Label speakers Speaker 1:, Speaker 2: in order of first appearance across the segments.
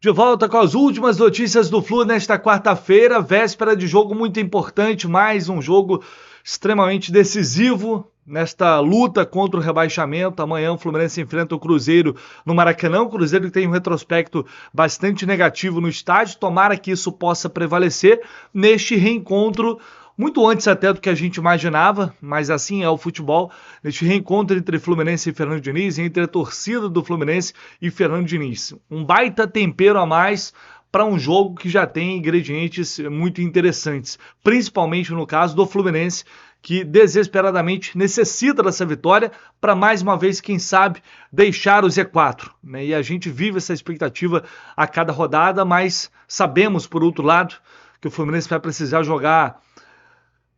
Speaker 1: De volta com as últimas notícias do Flu nesta quarta-feira, véspera de jogo muito importante, mais um jogo extremamente decisivo nesta luta contra o rebaixamento. Amanhã o Fluminense enfrenta o Cruzeiro no Maracanã, o Cruzeiro que tem um retrospecto bastante negativo no estádio, tomara que isso possa prevalecer neste reencontro, muito antes até do que a gente imaginava, mas assim é o futebol, neste reencontro entre Fluminense e Fernando Diniz, entre a torcida do Fluminense e Fernando Diniz. Um baita tempero a mais para um jogo que já tem ingredientes muito interessantes, principalmente no caso do Fluminense, que desesperadamente necessita dessa vitória para mais uma vez, quem sabe, deixar o Z4. Né? E a gente vive essa expectativa a cada rodada, mas sabemos, por outro lado, que o Fluminense vai precisar jogar...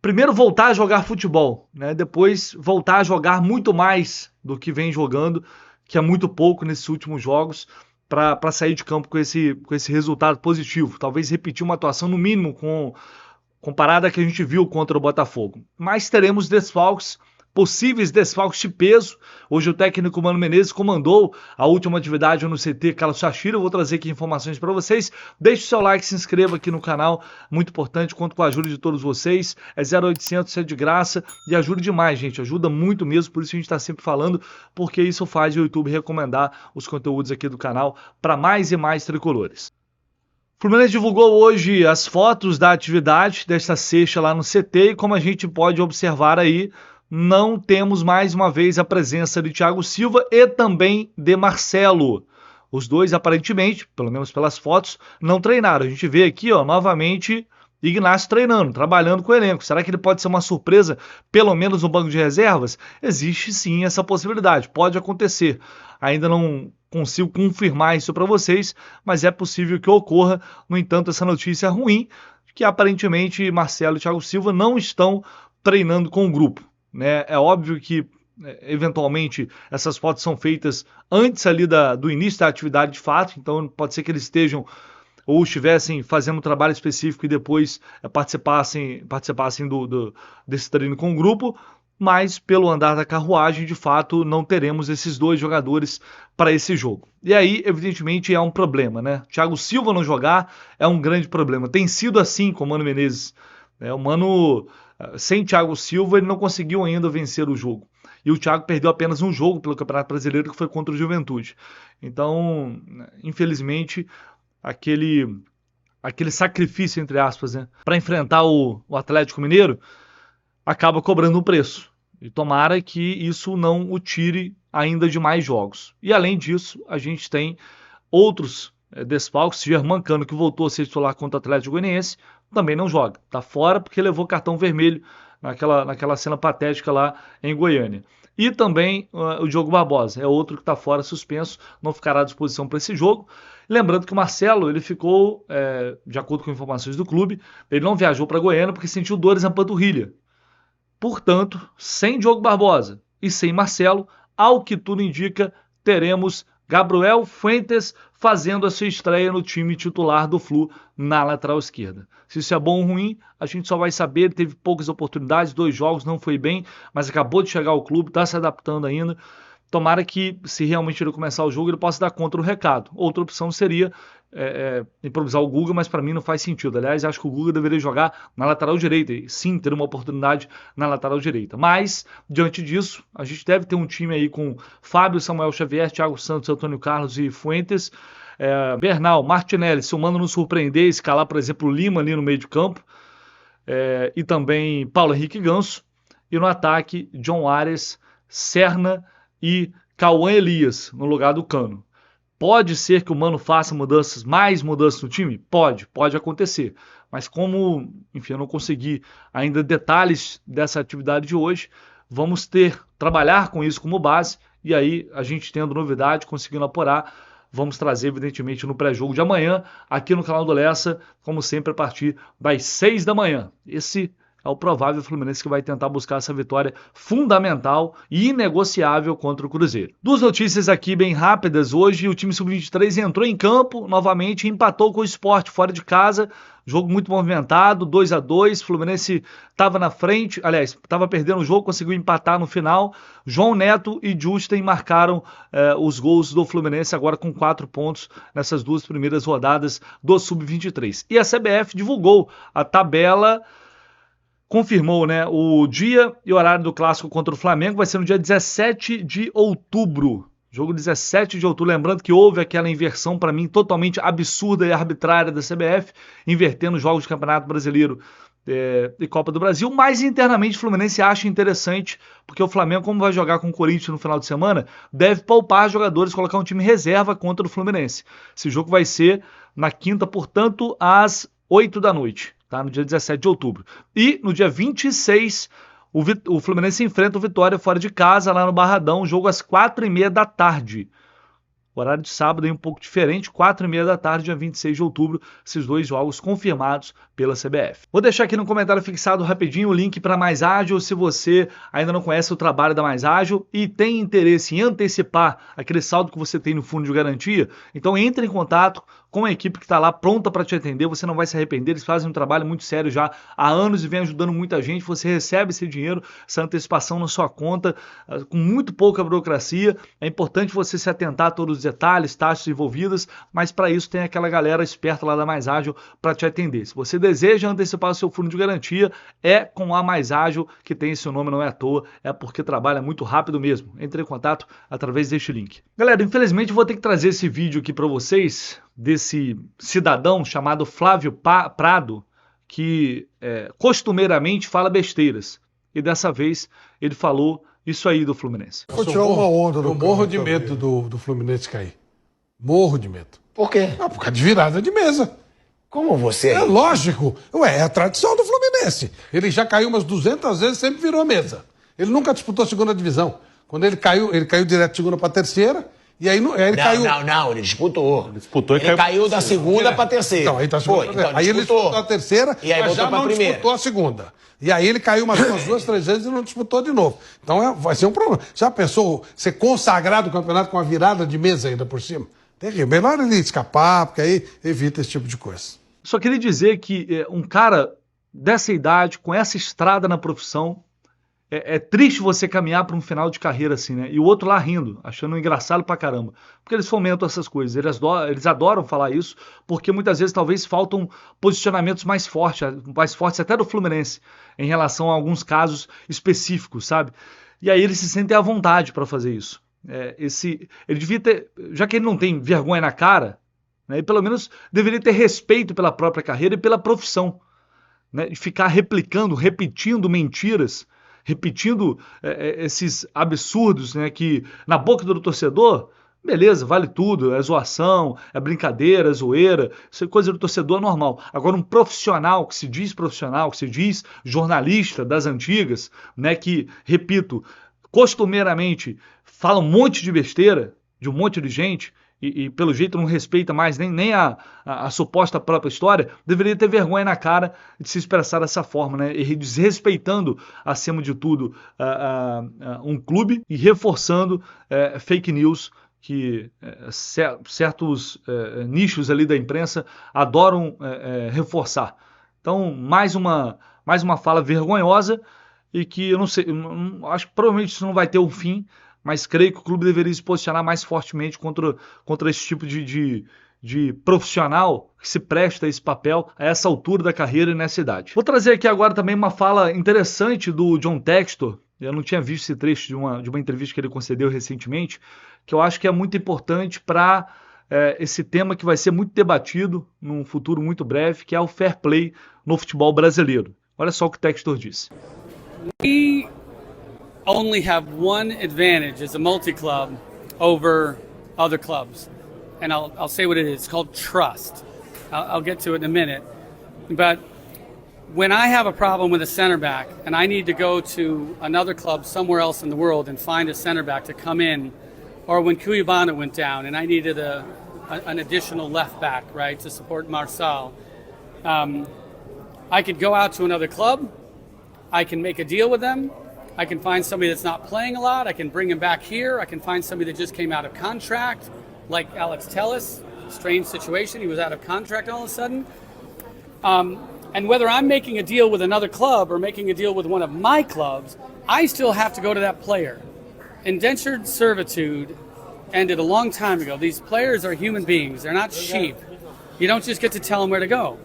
Speaker 1: Primeiro voltar a jogar futebol, né? Depois voltar a jogar muito mais do que vem jogando, que é muito pouco nesses últimos jogos, para sair de campo com esse resultado positivo. Talvez repetir uma atuação no mínimo comparada à que a gente viu contra o Botafogo. Mas teremos desfalques, possíveis desfalques de peso. Hoje o técnico Mano Menezes comandou a última atividade no CT Carlos Chachira. Eu vou trazer aqui informações para vocês. Deixe o seu like, se inscreva aqui no canal, muito importante, conto com a ajuda de todos vocês. É 0800, é de graça e ajuda demais, gente, ajuda muito mesmo, por isso a gente está sempre falando, porque isso faz o YouTube recomendar os conteúdos aqui do canal para mais e mais tricolores. O Fluminense divulgou hoje as fotos da atividade desta sexta lá no CT e como a gente pode observar aí, não temos mais uma vez a presença de Thiago Silva e também de Marcelo. Os dois aparentemente, pelo menos pelas fotos, não treinaram. A gente vê aqui, ó, novamente Ignacio treinando, trabalhando com o elenco. Será que ele pode ser uma surpresa, pelo menos no banco de reservas? Existe sim essa possibilidade, pode acontecer. Ainda não consigo confirmar isso para vocês, mas é possível que ocorra. No entanto, essa notícia é ruim, que aparentemente Marcelo e Thiago Silva não estão treinando com o grupo. Né? É óbvio que, eventualmente, essas fotos são feitas antes ali do início da atividade de fato, então pode ser que eles estejam ou estivessem fazendo um trabalho específico e depois participassem desse treino com o grupo, mas pelo andar da carruagem, de fato, não teremos esses dois jogadores para esse jogo. E aí, evidentemente, é um problema, né? Thiago Silva não jogar é um grande problema. Tem sido assim com o Mano Menezes. O Mano, sem Thiago Silva, ele não conseguiu ainda vencer o jogo. E o Thiago perdeu apenas um jogo pelo Campeonato Brasileiro, que foi contra o Juventude. Então, infelizmente, aquele sacrifício, entre aspas, né, para enfrentar o Atlético Mineiro, acaba cobrando um preço. E tomara que isso não o tire ainda de mais jogos. E além disso, a gente tem outros desfalques. Germancano, que voltou a ser titular contra o Atlético Goianiense, também não joga. Está fora porque levou cartão vermelho naquela cena patética lá em Goiânia. E também o Diogo Barbosa, é outro que está fora, suspenso, não ficará à disposição para esse jogo. Lembrando que o Marcelo, ele ficou, de acordo com informações do clube, ele não viajou para Goiânia porque sentiu dores na panturrilha. Portanto, sem Diogo Barbosa e sem Marcelo, ao que tudo indica, teremos Gabriel Fuentes fazendo a sua estreia no time titular do Flu na lateral esquerda. Se isso é bom ou ruim, a gente só vai saber. Ele teve poucas oportunidades, 2 jogos, não foi bem, mas acabou de chegar ao clube, está se adaptando ainda. Tomara que, se realmente ele começar o jogo, ele possa dar contra o recado. Outra opção seria improvisar o Guga, mas para mim não faz sentido. Aliás, acho que o Guga deveria jogar na lateral direita e sim ter uma oportunidade na lateral direita. Mas, diante disso, a gente deve ter um time aí com Fábio, Samuel Xavier, Thiago Santos, Antônio Carlos e Fuentes. Bernal, Martinelli, se o Mano não surpreender, escalar, por exemplo, o Lima ali no meio de campo. E também Paulo Henrique Ganso. E no ataque, John Ares, Serna e Cauã Elias no lugar do Cano. Pode ser que o Mano faça mais mudanças no time? Pode acontecer. Mas como, enfim, eu não consegui ainda detalhes dessa atividade de hoje, vamos trabalhar com isso como base, e aí a gente tendo novidade, conseguindo apurar, vamos trazer, evidentemente, no pré-jogo de amanhã, aqui no canal do Lessa, como sempre, a partir das 6 da manhã. Esse é o provável Fluminense que vai tentar buscar essa vitória fundamental e inegociável contra o Cruzeiro. Duas notícias aqui bem rápidas. Hoje o time sub-23 entrou em campo novamente e empatou com o Sport fora de casa. Jogo muito movimentado, 2-2, Fluminense estava na frente, aliás, estava perdendo o jogo, conseguiu empatar no final. João Neto e Justen marcaram os gols do Fluminense, agora com 4 pontos nessas duas primeiras rodadas do Sub-23. E a CBF divulgou a tabela, confirmou, né, o dia e horário do clássico contra o Flamengo, vai ser no dia 17 de outubro. Jogo 17 de outubro, lembrando que houve aquela inversão, para mim, totalmente absurda e arbitrária da CBF, invertendo os jogos de Campeonato Brasileiro e Copa do Brasil, mas internamente o Fluminense acha interessante, porque o Flamengo, como vai jogar com o Corinthians no final de semana, deve poupar jogadores, colocar um time reserva contra o Fluminense. Esse jogo vai ser na quinta, portanto, às 8 da noite, tá? No dia 17 de outubro. E no dia 26, o Fluminense enfrenta o Vitória fora de casa, lá no Barradão, jogo às 4h30 da tarde. Horário de sábado é um pouco diferente, 4h30 da tarde, dia 26 de outubro, esses dois jogos confirmados pela CBF. Vou deixar aqui no comentário fixado rapidinho o link para Mais Ágil, se você ainda não conhece o trabalho da Mais Ágil e tem interesse em antecipar aquele saldo que você tem no fundo de garantia, então entre em contato com a equipe que está lá pronta para te atender, você não vai se arrepender, eles fazem um trabalho muito sério já há anos e vem ajudando muita gente, você recebe esse dinheiro, essa antecipação na sua conta, com muito pouca burocracia, é importante você se atentar a todos os detalhes, taxas envolvidas, mas para isso tem aquela galera esperta lá da Mais Ágil para te atender. Se você deseja antecipar o seu fundo de garantia, é com a Mais Ágil, que tem esse nome, não é à toa, é porque trabalha muito rápido mesmo. Entre em contato através deste link. Galera, infelizmente vou ter que trazer esse vídeo aqui para vocês, desse cidadão chamado Flávio Prado, que costumeiramente fala besteiras. E dessa vez ele falou isso aí do Fluminense.
Speaker 2: Vou tirar uma onda do. Eu morro de medo do Fluminense cair. Morro de medo.
Speaker 3: Por quê?
Speaker 2: Por causa de virada de mesa.
Speaker 3: Como você?
Speaker 2: É lógico. Ué, é a tradição do Fluminense. Ele já caiu umas 200 vezes, sempre virou mesa. Ele nunca disputou a segunda divisão. Quando ele caiu direto de segunda para terceira. E aí, ele caiu.
Speaker 3: Não, ele disputou.
Speaker 2: Ele disputou e
Speaker 3: ele caiu da segunda para terceira.
Speaker 2: Então, aí, aí ele disputou a terceira,
Speaker 3: e aí
Speaker 2: mas já não
Speaker 3: primeira.
Speaker 2: disputou a segunda. E aí ele caiu umas 2, 3 vezes e não disputou de novo. Então vai ser um problema. Já pensou ser consagrado o campeonato com uma virada de mesa ainda por cima? Terrível. Melhor ele escapar, porque aí evita esse tipo de coisa.
Speaker 1: Só queria dizer que um cara dessa idade, com essa estrada na profissão, é triste você caminhar para um final de carreira assim, né? E o outro lá rindo, achando engraçado pra caramba. Porque eles fomentam essas coisas, eles adoram falar isso, porque muitas vezes talvez faltam posicionamentos mais fortes até do Fluminense, em relação a alguns casos específicos, sabe? E aí eles se sentem à vontade para fazer isso. Ele devia ter, já que ele não tem vergonha na cara, né? Ele pelo menos deveria ter respeito pela própria carreira e pela profissão, né? E ficar repetindo mentiras, repetindo esses absurdos, né, que na boca do torcedor, beleza, vale tudo, é zoação, é brincadeira, é zoeira, isso é coisa do torcedor normal. Agora um profissional, que se diz jornalista das antigas, né, que, repito, costumeiramente fala um monte de besteira de um monte de gente, e pelo jeito não respeita mais nem a suposta própria história, deveria ter vergonha na cara de se expressar dessa forma, né? E desrespeitando, acima de tudo, um clube e reforçando fake news que certos nichos ali da imprensa adoram reforçar. Então, mais uma fala vergonhosa e que eu não sei, acho que provavelmente isso não vai ter um fim, mas creio que o clube deveria se posicionar mais fortemente contra esse tipo de profissional que se presta a esse papel a essa altura da carreira e nessa idade. Vou trazer aqui agora também uma fala interessante do John Textor. Eu não tinha visto esse trecho de uma entrevista que ele concedeu recentemente, que eu acho que é muito importante para esse tema que vai ser muito debatido num futuro muito breve, que é o fair play no futebol brasileiro. Olha só o que o Textor disse.
Speaker 4: We only have one advantage as a multi-club over other clubs. And I'll say what it is. It's called trust. I'll get to it in a minute. But when I have a problem with a center back and I need to go to another club somewhere else in the world and find a center back to come in, or when Cuyabana went down and I needed an additional left back, right, to support Marsal, I could go out to another club I can make a deal with them. I can find somebody that's not playing a lot. I can bring him back here. I can find somebody that just came out of contract, like Alex Telles. Strange situation. He was out of contract all of a sudden. And whether I'm making a deal with another club or making a deal with one of my clubs, I still have to go to that player. Indentured servitude ended a long time ago. These players are human beings. They're not sheep. You don't just get to tell them where to go.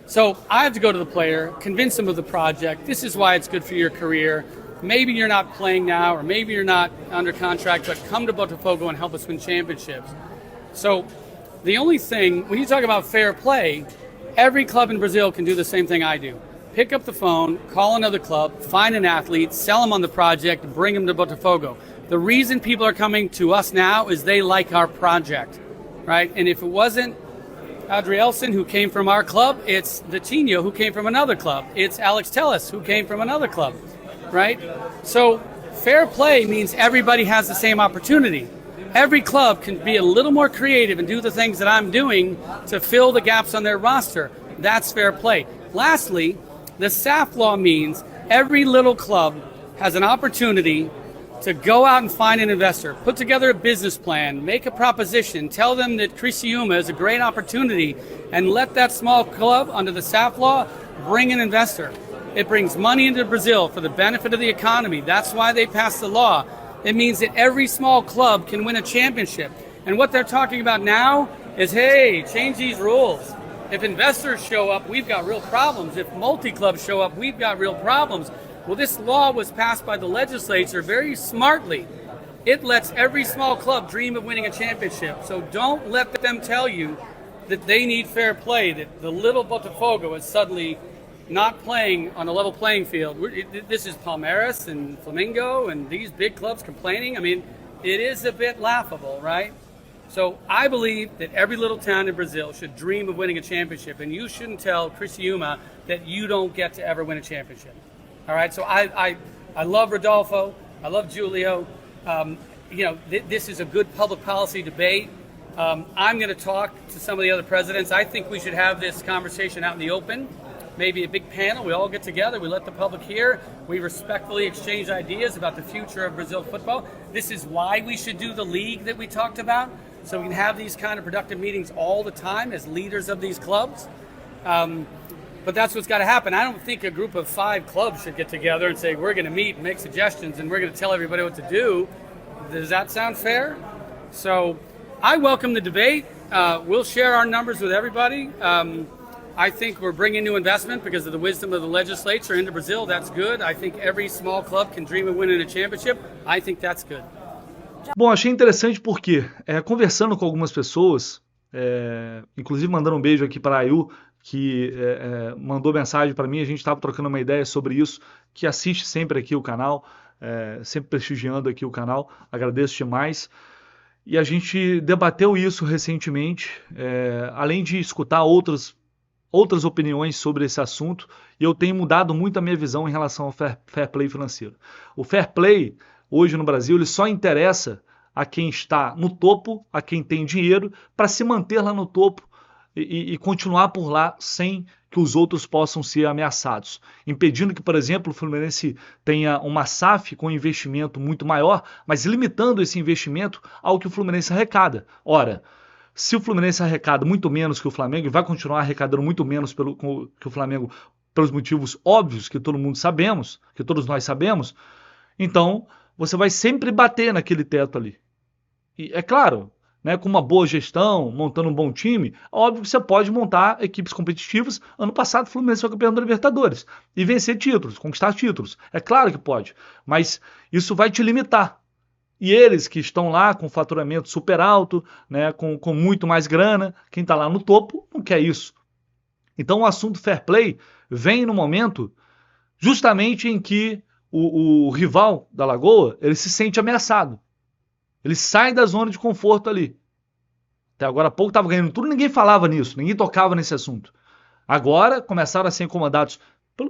Speaker 4: So I have to go to the player, convince them of the project. This is why it's good for your career. Maybe you're not playing now, or maybe you're not under contract, but come to Botafogo and help us win championships. So the only thing, when you talk about fair play, every club in Brazil can do the same thing I do. Pick up the phone, call another club, find an athlete, sell them on the project, bring them to Botafogo. The reason people are coming to us now is they like our project, right? And if it wasn't Adrielson, who came from our club, it's Vitinho, who came from another club. It's Alex Telles, who came from another club, right? So fair play means everybody has the same opportunity. Every club can be a little more creative and do the things that I'm doing to fill the gaps on their roster. That's fair play. Lastly, the SAF law means every little club has an opportunity to go out and find an investor, put together a business plan, make a proposition, tell them that Criciúma is a great opportunity, and let that small club, under the SAF law, bring an investor. It brings money into Brazil for the benefit of the economy. That's why they passed the law. It means that every small club can win a championship. And what they're talking about now is, hey, change these rules. If investors show up, we've got real problems. If multi-clubs show up, we've got real problems. Well, this law was passed by the legislature very smartly. It lets every small club dream of winning a championship. So don't let them tell you that they need fair play, that the little Botafogo is suddenly not playing on a level playing field. This is Palmeiras and Flamengo and these big clubs complaining. I mean, it is a bit laughable, right? So I believe that every little town in Brazil should dream of winning a championship, and you shouldn't tell Criciúma that you don't get to ever win a championship. All right, so I love Rodolfo, I love Julio. This is a good public policy debate. I'm going to talk to some of the other presidents. I think we should have this conversation out in the open, maybe a big panel. We all get together, we let the public hear, we respectfully exchange ideas about the future of Brazil football. This is why we should do the league that we talked about, so we can have these kind of productive meetings all the time as leaders of these clubs. But that's what's got to happen. I don't think a group of 5 clubs should get together and say, we're going to meet and make suggestions and we're going to tell everybody what to do. Does that sound fair? So I welcome the debate. We'll share our numbers with everybody. I think we're bringing new investment because of the wisdom of the legislature into Brazil. That's good. I think every small club can dream of winning a championship. I think that's good.
Speaker 1: Bom, achei interessante porque, conversando com algumas pessoas, inclusive mandando um beijo aqui para a Ayu, que mandou mensagem para mim, a gente estava trocando uma ideia sobre isso, que assiste sempre aqui o canal, sempre prestigiando aqui o canal, agradeço demais. E a gente debateu isso recentemente, além de escutar outras opiniões sobre esse assunto, e eu tenho mudado muito a minha visão em relação ao fair play financeiro. O fair play, hoje no Brasil, ele só interessa a quem está no topo, a quem tem dinheiro, para se manter lá no topo, e continuar por lá sem que os outros possam ser ameaçados. Impedindo que, por exemplo, o Fluminense tenha uma SAF com investimento muito maior, mas limitando esse investimento ao que o Fluminense arrecada. Ora, se o Fluminense arrecada muito menos que o Flamengo, e vai continuar arrecadando muito menos que o Flamengo, pelos motivos óbvios que todo mundo sabemos, que todos nós sabemos, então você vai sempre bater naquele teto ali. E é claro, né, com uma boa gestão, montando um bom time, óbvio que você pode montar equipes competitivas. Ano passado o Fluminense foi campeão da Libertadores e vencer títulos, conquistar títulos. É claro que pode, mas isso vai te limitar. E eles que estão lá com faturamento super alto, né, com muito mais grana, quem está lá no topo não quer isso. Então o assunto fair play vem no momento justamente em que o rival da Lagoa ele se sente ameaçado. Ele sai da zona de conforto ali. Até agora há pouco estava ganhando tudo, ninguém falava nisso, ninguém tocava nesse assunto. Agora começaram a ser incomodados,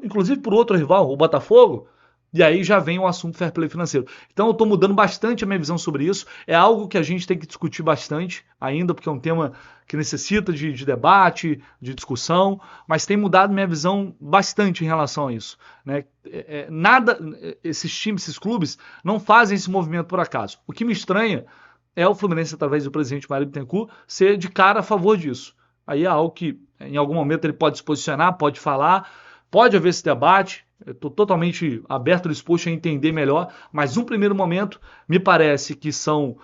Speaker 1: inclusive por outro rival, o Botafogo, E aí já vem o assunto fair play financeiro. Então eu estou mudando bastante a minha visão sobre isso. É algo que a gente tem que discutir bastante ainda, porque é um tema que necessita de debate, de discussão, mas tem mudado minha visão bastante em relação a isso, né? Esses times, esses clubes, não fazem esse movimento por acaso. O que me estranha é o Fluminense, através do presidente Mário Bittencourt, ser de cara a favor disso. Aí é algo que, em algum momento, ele pode se posicionar, pode falar, pode haver esse debate. Eu estou totalmente aberto, disposto a entender melhor, mas num primeiro momento, me parece que são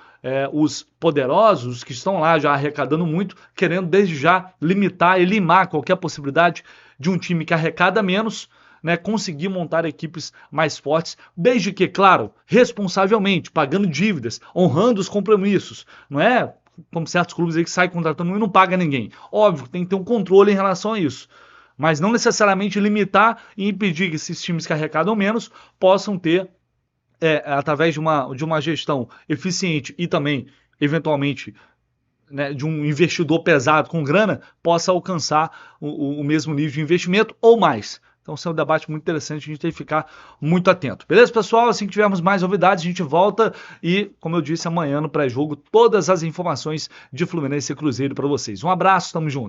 Speaker 1: os poderosos, os que estão lá já arrecadando muito, querendo desde já limitar e limar qualquer possibilidade de um time que arrecada menos, né, conseguir montar equipes mais fortes, desde que, claro, responsavelmente, pagando dívidas, honrando os compromissos. Não é como certos clubes aí que saem contratando e não paga ninguém. Óbvio que tem que ter um controle em relação a isso. Mas não necessariamente limitar e impedir que esses times que arrecadam menos possam ter, através de uma gestão eficiente e também, eventualmente, né, de um investidor pesado com grana, possa alcançar o mesmo nível de investimento ou mais. Então, esse é um debate muito interessante, a gente tem que ficar muito atento. Beleza, pessoal? Assim que tivermos mais novidades, a gente volta e, como eu disse, amanhã no pré-jogo, todas as informações de Fluminense e Cruzeiro para vocês. Um abraço, tamo junto.